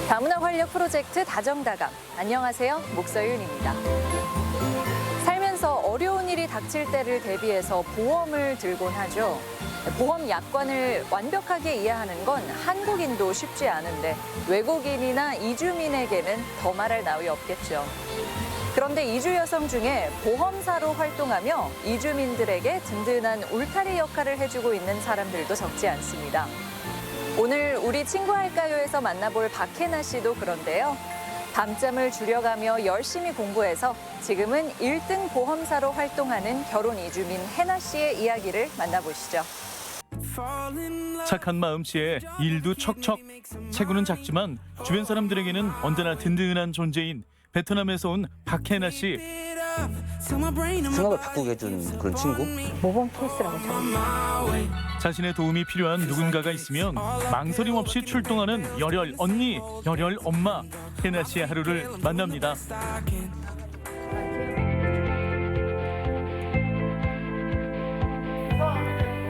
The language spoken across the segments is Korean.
다문화 활력 프로젝트 다정다감. 안녕하세요. 목서윤입니다. 살면서 어려운 일이 닥칠 때를 대비해서 보험을 들곤 하죠. 보험 약관을 완벽하게 이해하는 건 한국인도 쉽지 않은데 외국인이나 이주민에게는 더 말할 나위 없겠죠. 그런데 이주 여성 중에 보험사로 활동하며 이주민들에게 든든한 울타리 역할을 해주고 있는 사람들도 적지 않습니다. 오늘 우리 친구 할까요에서 만나볼 박혜나 씨도 그런데요. 밤잠을 줄여가며 열심히 공부해서 지금은 1등 보험사로 활동하는 결혼 이주민 혜나 씨의 이야기를 만나보시죠. 착한 마음씨에 일도 척척. 체구는 작지만 주변 사람들에게는 언제나 든든한 존재인 베트남에서 온 박혜나 씨. 생각을 바꾸게 해준 그런 친구? 모범 케이스라고 저는. 자신의 도움이 필요한 누군가가 있으면 망설임 없이 출동하는 열혈 언니, 열혈 엄마 혜나 씨의 하루를 만납니다.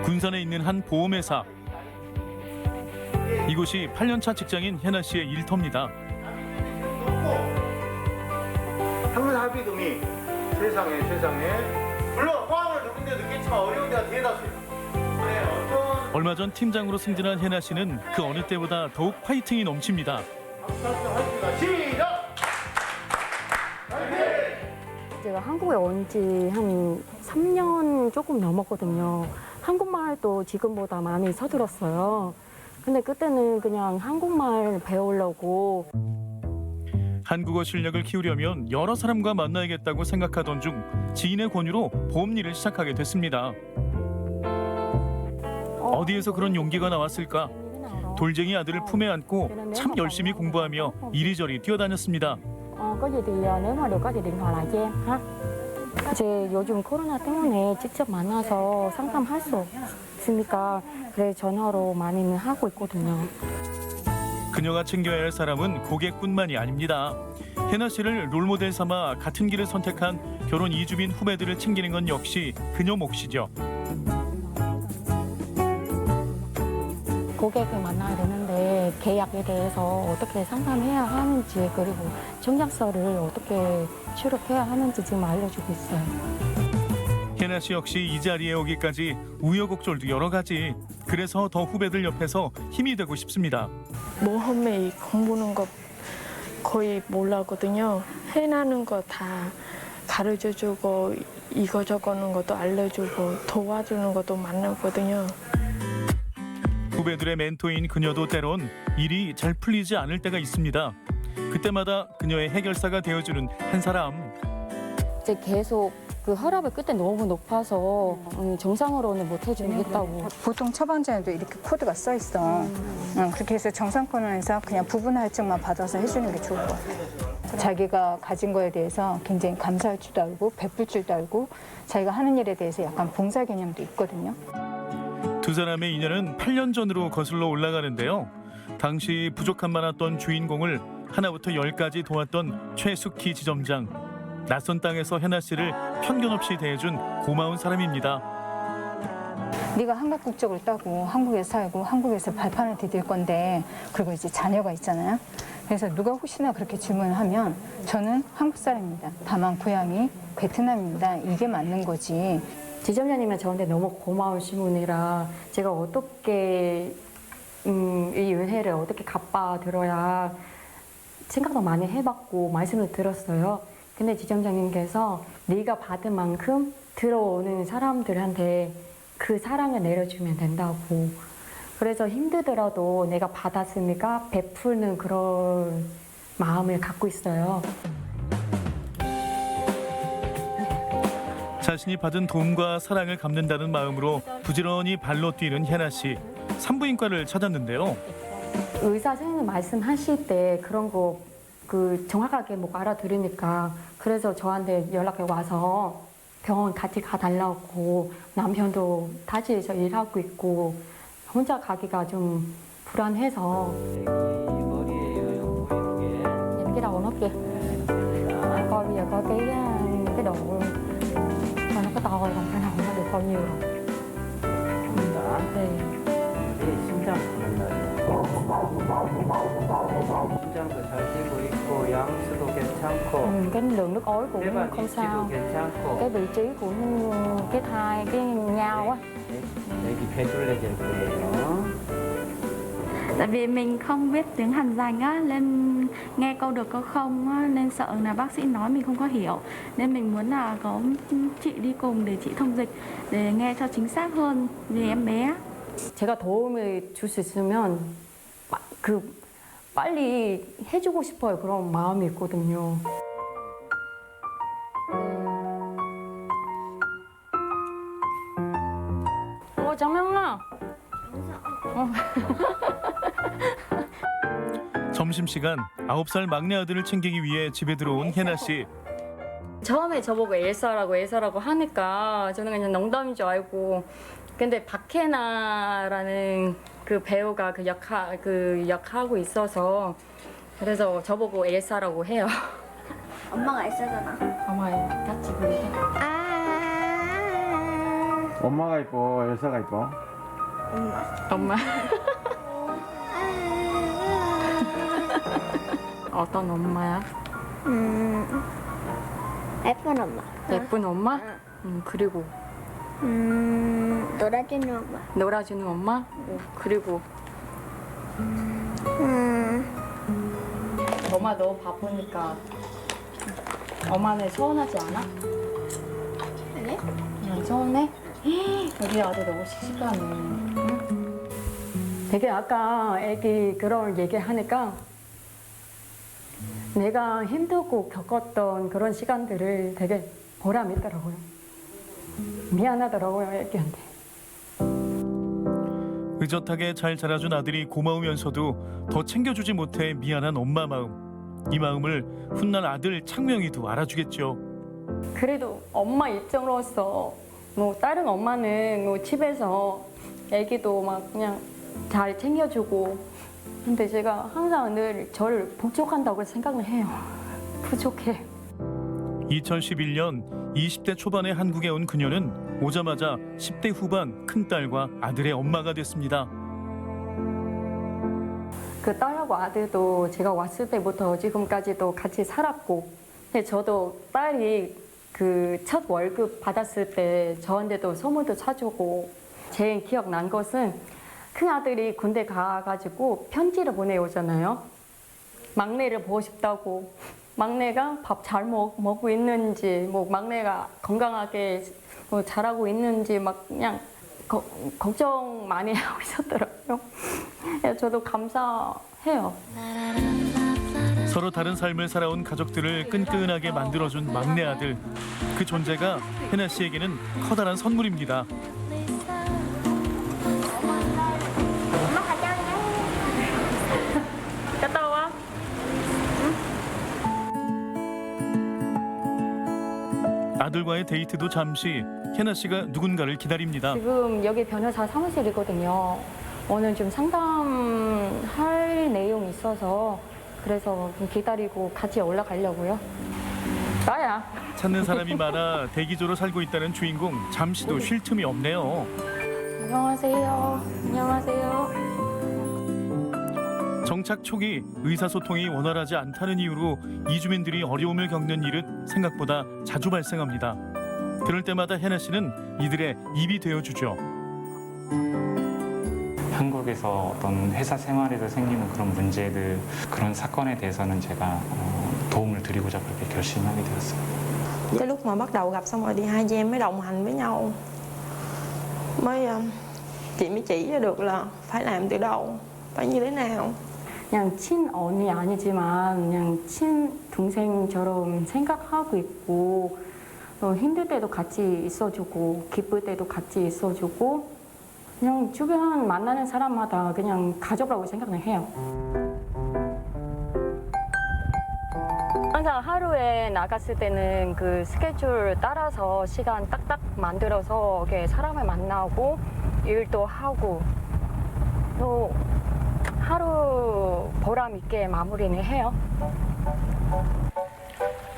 군산에 있는 한 보험회사. 이곳이 8년차 직장인 혜나 씨의 일터입니다. 한문 합의금이 세상에 물론 호황을 누군데 느꼈지만 어려운 데가 뒤에다 써요. 얼마 전 팀장으로 승진한 혜나 씨는 그 어느 때보다 더욱 파이팅이 넘칩니다. 시작! 제가 한국에 온 지 한 3년 조금 넘었거든요. 한국말도 지금보다 많이 서툴었어요. 근데 그때는 그냥 한국말 배우려고. 한국어 실력을 키우려면 여러 사람과 만나야겠다고 생각하던 중 지인의 권유로 보험 일을 시작하게 됐습니다. 어디에서 그런 용기가 나왔을까? 돌쟁이 아들을 품에 안고 참 열심히 공부하며 이리저리 뛰어다녔습니다. có gì thì nếu mà được có gì điện thoại lại cho em ha. 이제 요즘 코로나 때문에 직접 만나서 상담할 수 없으니까 그래 전화로 많이는 하고 있거든요. 그녀가 챙겨야 할 사람은 고객뿐만이 아닙니다. 혜나 씨를 롤모델 삼아 같은 길을 선택한 결혼 이주민 후배들을 챙기는 건 역시 그녀 몫이죠. 고객을 만나야 되는데 계약에 대해서 어떻게 상담해야 하는지 그리고 청약서를 어떻게 출력해야 하는지 지금 알려주고 있어요. 혜나 씨 역시 이 자리에 오기까지 우여곡절도 여러 가지. 그래서 더 후배들 옆에서 힘이 되고 싶습니다. 모험에 공부는 거 거의 몰라거든요. 해나는 거 다 가르쳐주고 이거저거는 것도 알려주고 도와주는 것도 많거든요. 후배들의 멘토인 그녀도 때론 일이 잘 풀리지 않을 때가 있습니다. 그때마다 그녀의 해결사가 되어주는 한 사람. 이제 계속 그 혈압이 그때 너무 높아서 정상으로는 못 해주겠다고. 보통 처방전에도 이렇게 코드가 써 있어. 그렇게 해서 정상권에서 그냥 부분 할증만 받아서 해주는 게 좋을 것 같아. 자기가 가진 거에 대해서 굉장히 감사할 줄도 알고 베풀 줄도 알고 자기가 하는 일에 대해서 약간 봉사 개념도 있거든요. 두 사람의 인연은 8년 전으로 거슬러 올라가는데요. 당시 부족한 많았던 주인공을 하나부터 10까지 도왔던 최숙희 지점장. 낯선 땅에서 혜나 씨를 편견 없이 대해준 고마운 사람입니다. 네가 한국 국적을 따고 한국에 살고 한국에서 발판을 디딜 건데 그리고 이제 자녀가 있잖아요. 그래서 누가 혹시나 그렇게 질문을 저는 한국 사람입니다. 다만 고향이 베트남입니다. 이게 맞는 거지. 지점장님은 저한테 너무 고마우신 분이라 제가 어떻게 이 은혜를 어떻게 갚아들어야 생각도 많이 해봤고 말씀을 들었어요. 근데 지점장님께서 네가 받은 만큼 들어오는 사람들한테 그 사랑을 내려주면 된다고. 그래서 힘들더라도 내가 받았으니까 베푸는 그런 마음을 갖고 있어요. 자신이 받은 도움과 사랑을 갚는다는 마음으로 부지런히 발로 뛰는 혜나 씨. 산부인과를 찾았는데요. 의사 선생님 말씀하실 때 그런 거 정확하게 못 알아들으니까 그래서 저한테 연락이 와서 병원 같이 가달라고. 남편도 타지에서 일하고 있고 혼자 가기가 좀 불안해서. Nhìn cái đầu nó kìa. Coi bây giờ coi cái độ coi nó có to rồi còn cái đầu nó được bao nhiêu rồi. 네. 심장 부른다. 심장도 잘 뛰고 있고 양수도 괜찮고 cái lượng nước ối của 대박 không 위치도 sao. 괜찮고 Cái vị trí của cái thai, cái nhau á. 여기 배둘레 될 거예요. Tại vì mình không biết tiếng Hàn dành á, nên nghe câu được câu không á, nên sợ là bác sĩ nói mình không có hiểu. Nên mình muốn là có chị đi cùng để chị thông dịch để nghe cho chính xác hơn về em bé. 제가 도움을 줄 수 있으면 빨리 해주고 싶어요. 그런 마음이 있거든요. 장명아. 점심시간 9살 막내 아들을 챙기기 위해 집에 들어온 혜나 씨. 처음에 저보고 엘사라고 하니까 저는 그냥 농담인 줄 알고 근데 박혜나라는 그 배우가 그 역하고 있어서 그래서 저보고 엘사라고 해요. 엄마가 애써잖아. 엄마 같이 부르게. 엄마가 이뻐, 엘사가 이뻐. 엄마. 어떤 엄마야? 예쁜 엄마. 예쁜 엄마? 그리고 놀아주는 엄마. 놀아주는 엄마? 그리고 엄마 너 바쁘니까 엄마는 서운하지 않아? 아니? 안 서운해? 우리 아들 너무 씩씩하네. 응? 되게 아까 애기 그런 얘기하니까 내가 힘들고 겪었던 그런 시간들을 되게 보람 있더라고요. 미안하더라고요, 애기한테. 의젓하게 잘 자라준 아들이 고마우면서도 더 챙겨주지 못해 미안한 엄마 마음. 이 마음을 훗날 아들 창명이도 알아주겠죠. 그래도 엄마 입장으로서 뭐 다른 엄마는 뭐 집에서 애기도 막 그냥 잘 챙겨주고 근데 제가 항상 늘 저를 부족한다고 생각을 해요. 부족해. 2011년 20대 초반에 한국에 온 그녀는 오자마자 10대 후반 큰딸과 아들의 엄마가 됐습니다. 그 딸하고 아들도 제가 왔을 때부터 지금까지도 같이 살았고 근데 저도 딸이 그 첫 월급 받았을 때 저한테도 선물도 사주고 제일 기억난 것은 큰아들이 군대 가가지고 편지를 보내오잖아요. 막내를 보고 싶다고 막내가 밥 잘 먹고 있는지 뭐 막내가 건강하게 뭐 잘하고 있는지 막 그냥 걱정 많이 하고 있었더라고요. 저도 감사해요. 서로 다른 삶을 살아온 가족들을 끈끈하게 만들어준 막내 아들. 그 존재가 혜나 씨에게는 커다란 선물입니다. 갔다 와. 아들과의 데이트도 잠시 혜나 씨가 누군가를 기다립니다. 지금 여기 변호사 사무실이거든요. 오늘 좀 상담할 내용이 있어서 그래서 좀 기다리고 같이 올라가려고요. 나야. 찾는 사람이 많아 대기조로 살고 있다는 주인공. 잠시도 쉴 틈이 없네요. 안녕하세요. 안녕하세요. 정착 초기 의사소통이 원활하지 않다는 이유로 이주민들이 어려움을 겪는 일은 생각보다 자주 발생합니다. 그럴 때마다 혜나 씨는 이들의 입이 되어주죠. 한국에서 어떤 회사 생활에서 생기는 그런 문제들, 그런 사건에 대해서는 제가 도움을 드리고자 그렇게 결심하게 되었어요. Cái lúc mà bắt đầu gặp xong rồi thì hai chị em mới đồng hành với nhau, chị mới chỉ ra được là phải làm từ đâu, phải như thế nào. 그냥 친언니 아니지만 그냥 친동생처럼 생각하고 있고 힘들 때도 같이 있어주고 기쁠 때도 같이 있어주고 그냥 주변 만나는 사람마다 그냥 가족이라고 생각을 해요. 항상 하루에 나갔을 때는 그 스케줄 따라서 시간 딱딱 만들어서 이렇게 사람을 만나고 일도 하고 또 하루 보람 있게 마무리는 해요.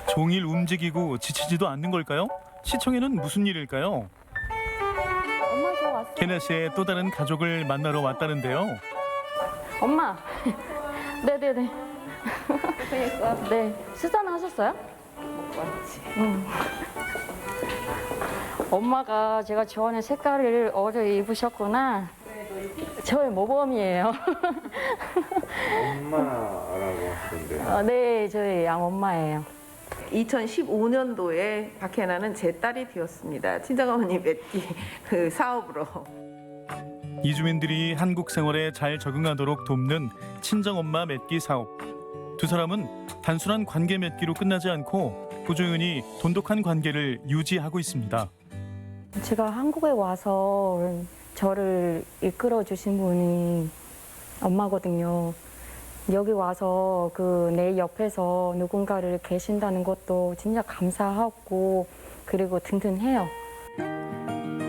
종일 움직이고 지치지도 않는 걸까요? 시청에는 무슨 일일까요? 엄마 저 왔어. 혜나 씨의 또 다른 가족을 만나러 왔다는데요. 엄마. 네네네. 네. 식사는 하셨어요? 응. 엄마가 제가 좋아하는 색깔을 어제 입으셨구나. 저의 모범이에요. 엄마라고 하던데. 네, 저희 양엄마예요. 2015년도에 박혜나는 제 딸이 되었습니다. 친정어머니 맺기 그 사업으로. 이주민들이 한국 생활에 잘 적응하도록 돕는 친정엄마 맺기 사업. 두 사람은 단순한 관계 맺기로 끝나지 않고 꾸준히 돈독한 관계를 유지하고 있습니다. 제가 한국에 와서 저를 이끌어 주신 분이 엄마거든요. 여기 와서 내 옆에서 누군가를 계신다는 것도 진짜 감사하고 그리고 든든해요.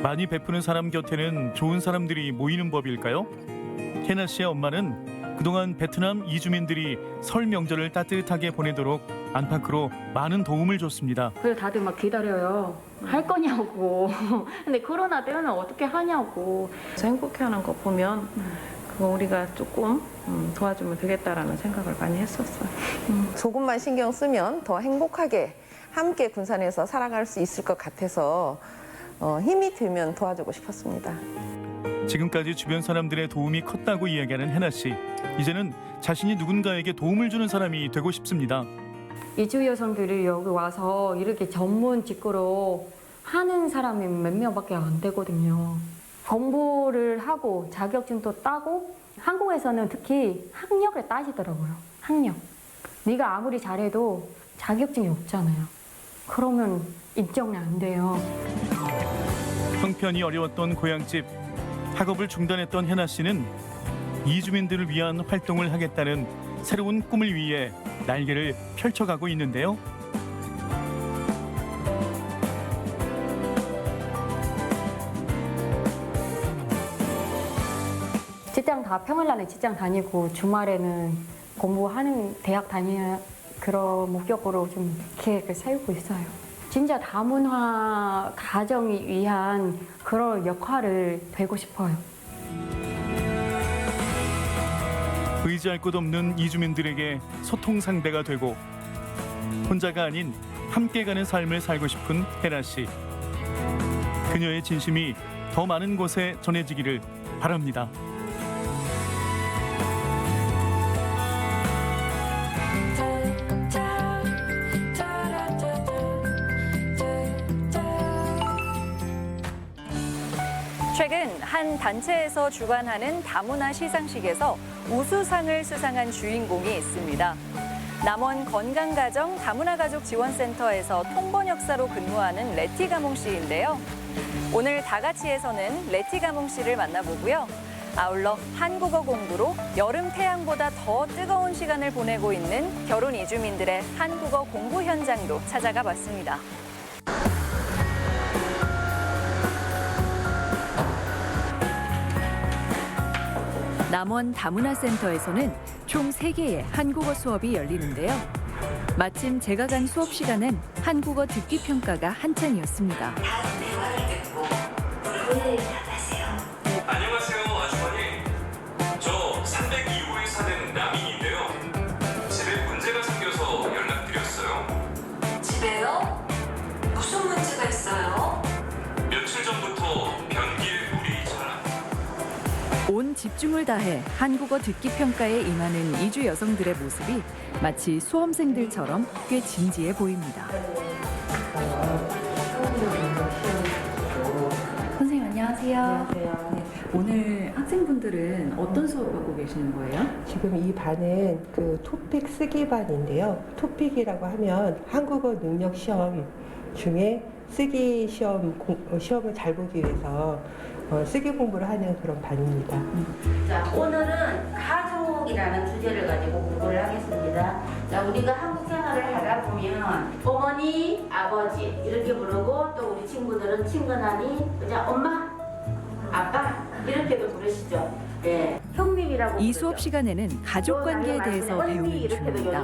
많이 베푸는 사람 곁에는 좋은 사람들이 모이는 법일까요? 혜나 씨의 엄마는 그동안 베트남 이주민들이 설 명절을 따뜻하게 보내도록 안팎으로 많은 도움을 줬습니다. 그래서 다들 막 기다려요. 할 거냐고. 근데 코로나 때문에 어떻게 하냐고. 행복해하는 거 보면 그거 우리가 조금 도와주면 되겠다라는 생각을 많이 했었어요. 조금만 신경 쓰면 더 행복하게 함께 군산에서 살아갈 수 있을 것 같아서 힘이 들면 도와주고 싶었습니다. 지금까지 주변 사람들의 도움이 컸다고 이야기하는 혜나 씨. 이제는 자신이 누군가에게 도움을 주는 사람이 되고 싶습니다. 이주 여성들이 여기 와서 이렇게 전문 직구로 하는 사람이 몇 명밖에 안 되거든요. 공부를 하고 자격증도 따고 한국에서는 특히 학력을 따지더라고요. 학력. 네가 아무리 잘해도 자격증이 없잖아요. 그러면 인정이 안 돼요. 형편이 어려웠던 고향집. 학업을 중단했던 혜나 씨는 이주민들을 위한 활동을 하겠다는 새로운 꿈을 위해 날개를 펼쳐가고 있는데요. 직장 다 평일날에 직장 다니고 주말에는 공부하는 대학 다니는 그런 목적으로 좀 계획을 세우고 있어요. 진짜 다문화 가정이 위한 그런 역할을 되고 싶어요. 의지할 곳 없는 이주민들에게 소통 상대가 되고 혼자가 아닌 함께 가는 삶을 살고 싶은 혜나 씨. 그녀의 진심이 더 많은 곳에 전해지기를 바랍니다. 최근 한 단체에서 주관하는 다문화 시상식에서 우수상을 수상한 주인공이 있습니다. 남원 건강가정 다문화가족지원센터에서 통번역사로 근무하는 레티가몽 씨인데요. 오늘 다같이에서는 레티가몽 씨를 만나보고요. 아울러 한국어 공부로 여름 태양보다 더 뜨거운 시간을 보내고 있는 결혼 이주민들의 한국어 공부 현장도 찾아가 봤습니다. 남원 다문화센터에서는 총 3개의 한국어 수업이 열리는데요. 마침 제가 간 수업 시간엔 한국어 듣기 평가가 한창이었습니다. 안녕하세요, 아주머니. 저 302호에 사는 남인인데요. 집에 문제가 생겨서 연락드렸어요. 집에요? 무슨 문제가 있어요? 며칠 전부터 변기에 물이 잘 온 집중을 다해 한국어 듣기 평가에 임하는 이주 여성들의 모습이 마치 수험생들처럼 꽤 진지해 보입니다. 선생님 안녕하세요. 안녕하세요. 네, 오늘 학생분들은 어떤 수업 받고 계시는 거예요? 지금 이 반은 그 토픽 쓰기 반인데요. 토픽이라고 하면 한국어 능력 시험 중에 쓰기 시험을 잘 보기 위해서 쓰기 공부를 하는 그런 반입니다. 자, 오늘은 가족이라는 주제를 가지고 공부를 하겠습니다. 자, 우리가 한국 생활을 하다 보면 어머니, 아버지 이렇게 부르고 또 우리 친구들은 친근하니 그냥 엄마, 아빠 이렇게도 부르시죠. 네. 현민이라고 이 수업 시간에는 가족 관계에 대해서 배우는 중입니다.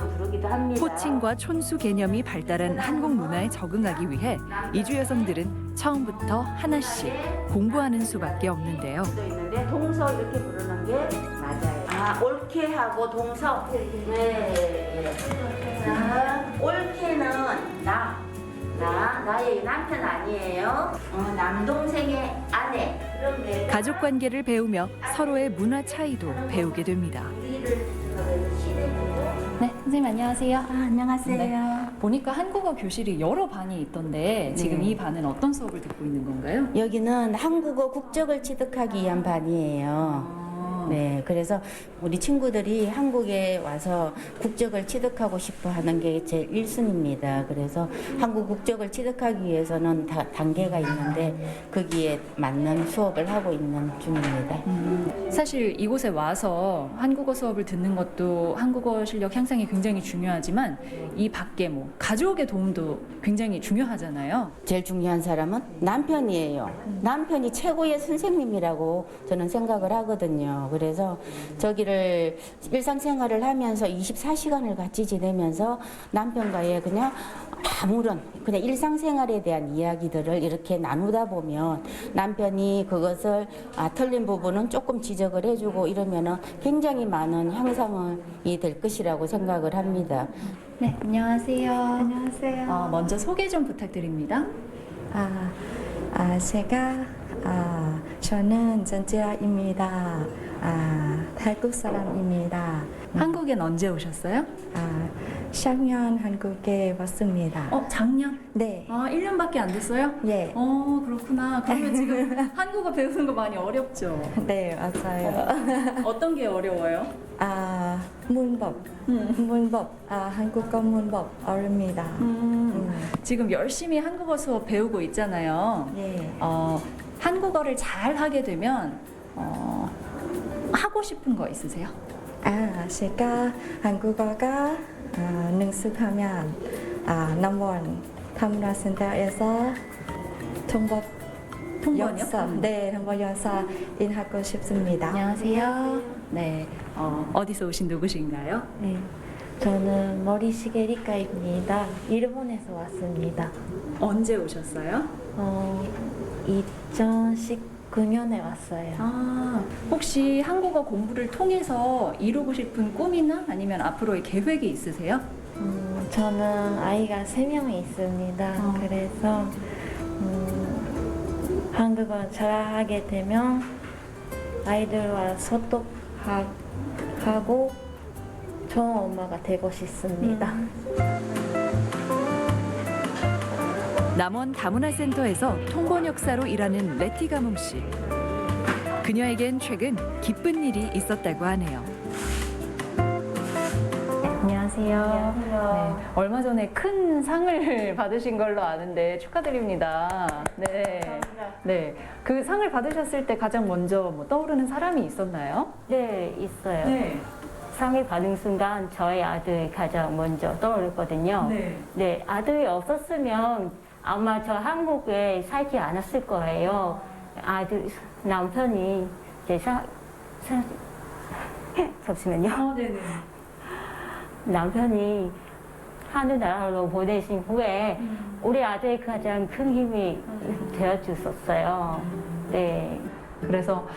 호칭과 촌수 개념이 발달한 한국 문화에 적응하기 위해 이주 여성들은 처음부터 하나씩 공부하는 수밖에 없는데요. 있는데 동서 이렇게 부르는 게 맞아요. 옳게 하고 동서. 네. 자, 옳게는 나의 남편 아니에요. 남동생의 아내. 그럼 내가 가족 관계를 배우며 서로의 문화 차이도 배우게 됩니다. 네, 선생님 안녕하세요. 안녕하세요. 네, 보니까 한국어 교실이 여러 반이 있던데 지금 네. 이 반은 어떤 수업을 듣고 있는 건가요? 여기는 한국어 국적을 취득하기 위한 반이에요. 네, 그래서 우리 친구들이 한국에 와서 국적을 취득하고 싶어 하는 게 제 1순위입니다. 그래서 한국 국적을 취득하기 위해서는 단계가 있는데 거기에 맞는 수업을 하고 있는 중입니다. 사실 이곳에 와서 한국어 수업을 듣는 것도 한국어 실력 향상에 굉장히 중요하지만 이 밖에 뭐 가족의 도움도 굉장히 중요하잖아요. 제일 중요한 사람은 남편이에요. 남편이 최고의 선생님이라고 저는 생각을 하거든요. 그래서 저기를 일상생활을 하면서 24시간을 같이 지내면서 남편과의 그냥 아무런 그냥 일상생활에 대한 이야기들을 이렇게 나누다 보면 남편이 그것을 틀린 부분은 조금 지적을 해주고 이러면은 굉장히 많은 향상이 될 것이라고 생각을 합니다. 네, 안녕하세요. 안녕하세요. 먼저 소개 좀 부탁드립니다. 저는 전지아입니다. 한국 사람입니다. 한국엔 언제 오셨어요? 작년 한국에 왔습니다. 작년? 네. 1년밖에 안 됐어요? 네. 그렇구나. 그러면 지금 한국어 배우는 거 많이 어렵죠? 네, 맞아요. 어떤 게 어려워요? 문법. 한국어 문법 어렵니다. 지금 열심히 한국어 수업 배우고 있잖아요. 네. 한국어를 잘 하게 되면 하고 싶은 거 있으세요? 제가 한국어가 능숙하면 남원 다문화센터에서 통역 연사, 통역 연사 일하고 싶습니다. 안녕하세요. 네, 어디서 오신 누구신가요? 네, 저는 모리시게 리카입니다. 일본에서 왔습니다. 언제 오셨어요? 2019년에 왔어요. 혹시 한국어 공부를 통해서 이루고 싶은 꿈이나 아니면 앞으로의 계획이 있으세요? 저는 아이가 3명이 있습니다. 그래서 한국어 잘하게 되면 아이들과 소통하고 좋은 엄마가 되고 싶습니다. 남원 다문화센터에서 통번역사로 일하는 레티 가몽 씨. 그녀에겐 최근 기쁜 일이 있었다고 하네요. 안녕하세요. 네, 얼마 전에 큰 상을 받으신 걸로 아는데 축하드립니다. 네. 네. 그 상을 받으셨을 때 가장 먼저 떠오르는 사람이 있었나요? 네, 있어요. 네. 상을 받은 순간 저희 아들이 가장 먼저 떠오르거든요. 네, 아들이 없었으면 아마 저 한국에 살지 않았을 거예요. 남편이 잠시만요. 네네. 남편이 하늘나라로 보내신 후에 우리 아들이 가장 큰 힘이 되어주셨어요. 네. 그래서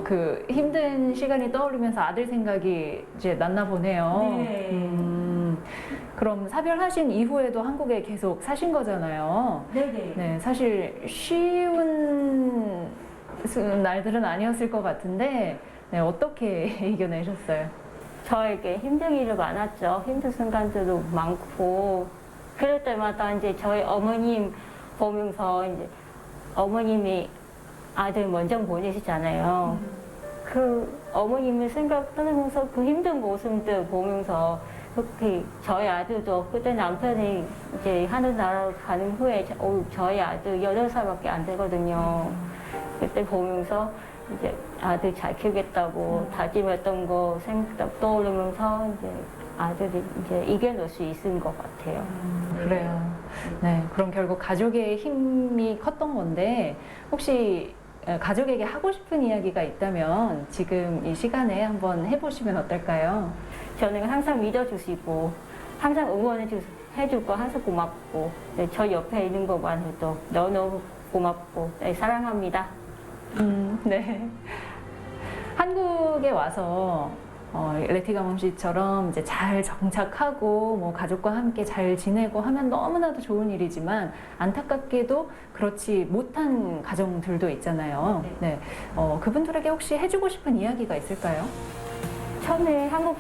그 힘든 시간이 떠오르면서 아들 생각이 이제 났나 보네요. 네. 그럼 사별하신 이후에도 한국에 계속 사신 거잖아요. 네네. 네, 사실 쉬운 날들은 아니었을 것 같은데 어떻게 이겨내셨어요? 저에게 힘든 일이 많았죠. 힘든 순간들도 많고 그럴 때마다 이제 저희 어머님 보면서 이제 어머님이 아들 먼저 보내시잖아요. 그 어머님을 생각하면서 그 힘든 모습들 보면서 그렇게 저희 아들도 그때 남편이 이제 하늘나라로 가는 후에 저희 아들 8살밖에 안 되거든요. 그때 보면서 이제 아들 잘 키우겠다고 다짐했던 거 생각 떠오르면서 이제 아들이 이제 이겨낼 수 있은 것 같아요. 그래요. 네, 그럼 결국 가족의 힘이 컸던 건데 혹시 가족에게 하고 싶은 이야기가 있다면 지금 이 시간에 한번 해보시면 어떨까요? 저는 항상 믿어주시고 항상 응원해주고 항상 고맙고 네, 저 옆에 있는 것만 해도 너무 고맙고 네, 사랑합니다. 네. 한국에 와서 레티가멈 씨처럼 이제 잘 정착하고 뭐 가족과 함께 잘 지내고 하면 너무나도 좋은 일이지만 안타깝게도 그렇지 못한 가정들도 있잖아요. 네. 그분들에게 혹시 해주고 싶은 이야기가 있을까요? 처음에 한국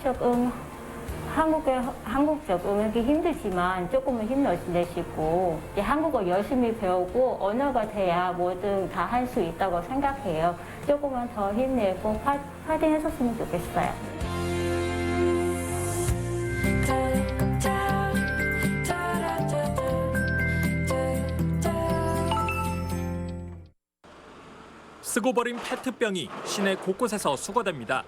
적응하기 힘들지만 조금은 힘내시고 이제 한국어 열심히 배우고 언어가 돼야 뭐든 다 할 수 있다고 생각해요. 조금만 더 힘내고 파이팅 했었으면 좋겠어요. 쓰고 버린 페트병이 시내 곳곳에서 수거됩니다.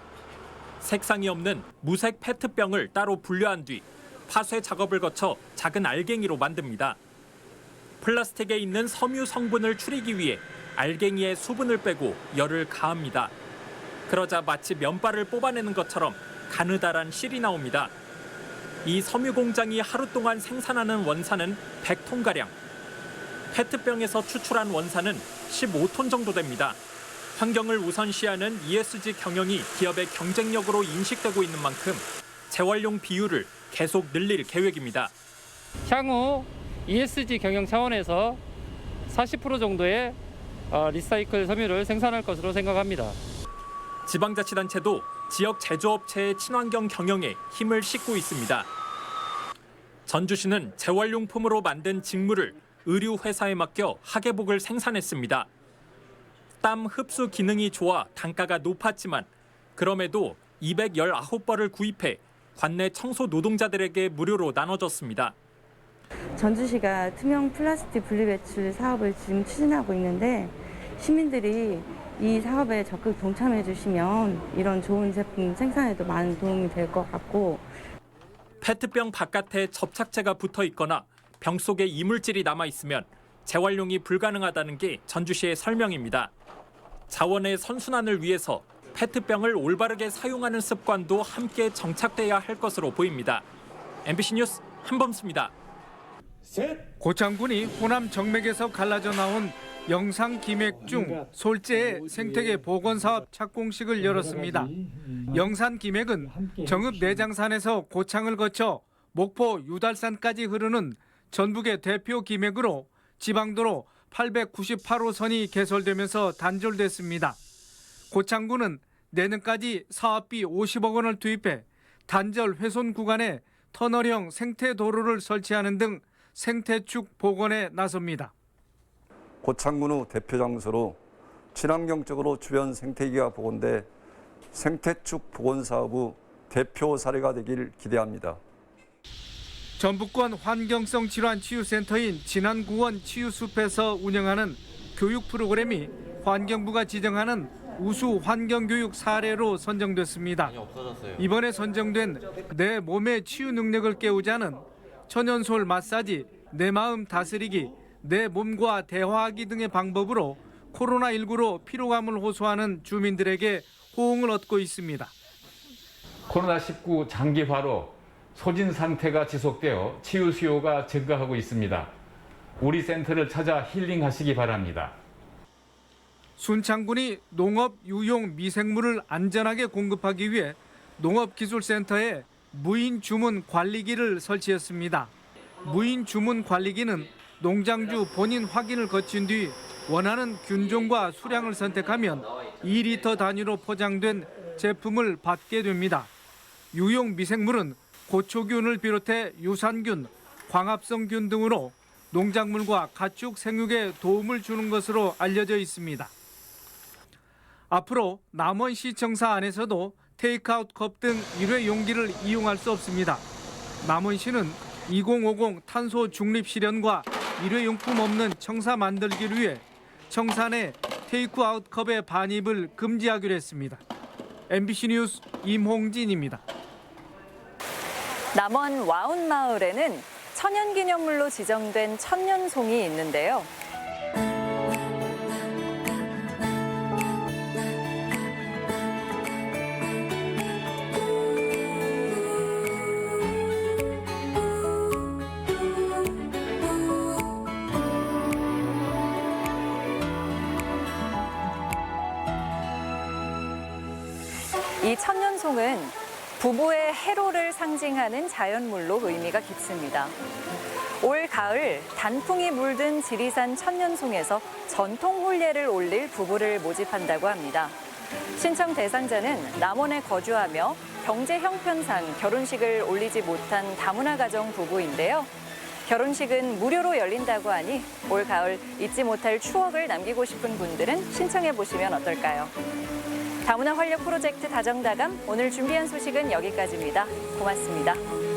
색상이 없는 무색 페트병을 따로 분류한 뒤 파쇄 작업을 거쳐 작은 알갱이로 만듭니다. 플라스틱에 있는 섬유 성분을 줄이기 위해 알갱이의 수분을 빼고 열을 가합니다. 그러자 마치 면발을 뽑아내는 것처럼 가느다란 실이 나옵니다. 이 섬유 공장이 하루 동안 생산하는 원산은 100톤가량. 페트병에서 추출한 원산은 15톤 정도 됩니다. 환경을 우선시하는 ESG 경영이 기업의 경쟁력으로 인식되고 있는 만큼 재활용 비율을 계속 늘릴 계획입니다. 향후 ESG 경영 차원에서 40% 정도의 리사이클 섬유를 생산할 것으로 생각합니다. 지방자치단체도 지역 제조업체의 친환경 경영에 힘을 싣고 있습니다. 전주시는 재활용품으로 만든 직물을 의류회사에 맡겨 하계복을 생산했습니다. 땀 흡수 기능이 좋아 단가가 높았지만 그럼에도 219벌을 구입해 관내 청소 노동자들에게 무료로 나눠줬습니다. 전주시가 투명 플라스틱 분리배출 사업을 지금 추진하고 있는데 시민들이 이 사업에 적극 동참해 주시면 이런 좋은 제품 생산에도 많은 도움이 될 것 같고 페트병 바깥에 접착제가 붙어 있거나 병 속에 이물질이 남아 있으면 재활용이 불가능하다는 게 전주시의 설명입니다. 자원의 선순환을 위해서 페트병을 올바르게 사용하는 습관도 함께 정착돼야 할 것으로 보입니다. MBC 뉴스 한범수입니다. 고창군이 호남 정맥에서 갈라져 나온 영상 기맥 중 솔제의 생태계 복원 사업 착공식을 열었습니다. 영산 기맥은 정읍 내장산에서 고창을 거쳐 목포 유달산까지 흐르는 전북의 대표 기맥으로 지방도로 898호선이 개설되면서 단절됐습니다. 고창군은 내년까지 사업비 50억 원을 투입해 단절 훼손 구간에 터널형 생태도로를 설치하는 등 생태축 복원에 나섭니다. 고창군 후 대표 장소로 친환경적으로 주변 생태계가 복원돼 생태축 복원 사업의 대표 사례가 되길 기대합니다. 전북권 환경성 질환 치유센터인 진안구원 치유숲에서 운영하는 교육 프로그램이 환경부가 지정하는 우수 환경교육 사례로 선정됐습니다. 이번에 선정된 내 몸의 치유 능력을 깨우자는 천연솔 마사지, 내 마음 다스리기, 내 몸과 대화하기 등의 방법으로 코로나19로 피로감을 호소하는 주민들에게 호응을 얻고 있습니다. 코로나19 장기화로 소진 상태가 지속되어 치유 수요가 증가하고 있습니다. 우리 센터를 찾아 힐링하시기 바랍니다. 순창군이 농업 유용 미생물을 안전하게 공급하기 위해 농업기술센터에 무인 주문 관리기를 설치했습니다. 무인 주문 관리기는 농장주 본인 확인을 거친 뒤 원하는 균종과 수량을 선택하면 2리터 단위로 포장된 제품을 받게 됩니다. 유용 미생물은 고초균을 비롯해 유산균, 광합성균 등으로 농작물과 가축 생육에 도움을 주는 것으로 알려져 있습니다. 앞으로 남원시청사 안에서도 테이크아웃 컵 등 일회 용기를 이용할 수 없습니다. 남원시는 2050 탄소 중립 실현과 일회용품 없는 청사 만들기를 위해 청사 내 테이크아웃 컵의 반입을 금지하기로 했습니다. MBC 뉴스 임홍진입니다. 남원 와운마을에는 천연기념물로 지정된 천년송이 있는데요. 이 천년송은 부부의 해로를 상징하는 자연물로 의미가 깊습니다. 올 가을 단풍이 물든 지리산 천년송에서 전통 혼례를 올릴 부부를 모집한다고 합니다. 신청 대상자는 남원에 거주하며 경제 형편상 결혼식을 올리지 못한 다문화 가정 부부인데요. 결혼식은 무료로 열린다고 하니 올 가을 잊지 못할 추억을 남기고 싶은 분들은 신청해 보시면 어떨까요? 다문화 활력 프로젝트 다정다감 오늘 준비한 소식은 여기까지입니다. 고맙습니다.